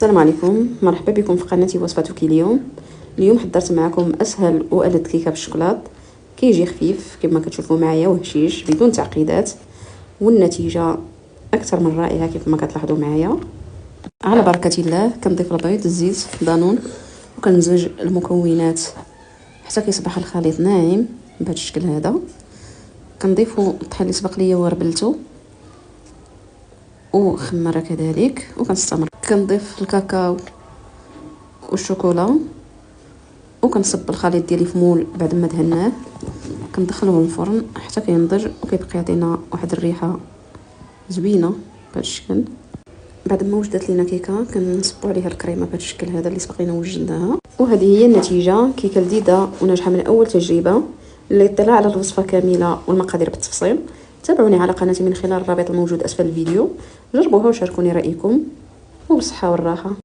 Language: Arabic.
السلام عليكم، مرحبا بكم في قناتي وصفاتك. اليوم حضرت معكم اسهل والذ كيكه بالشوكولات. كيجي خفيف كما كتشوفوا معايا وهشيش بدون تعقيدات، والنتيجه اكثر من رائعه كيف ما كتلاحظوا معايا. على بركه الله كنضيف البيض، الزيت، دانون، وكنمزج المكونات حتى كيصبح الخليط ناعم بهذا الشكل هذا. كنضيفوا الطحين اللي سبق ليا وربلته وخمره كذلك، وكنستمر كنضيف الكاكاو والشوكولا، وكنصب الخليط ديالي في مول بعد ما دهناه. كندخلوه للفرن حتى كينضج وكيبقى يعطينا واحد الريحه زوينه بهذا الشكل. بعد ما وجدت لينا كيكه كنصبوا عليها الكريمه بهذا الشكل هذا اللي سبق لينا وجدناها. وهذه هي النتيجه، كيكه لذيذه وناجحه من اول تجربه. للاطلاع على الوصفه كامله والمقادير بالتفصيل تابعوني على قناتي من خلال الرابط الموجود اسفل الفيديو. جربوها وشاركوني رايكم، وبالصحه والراحه.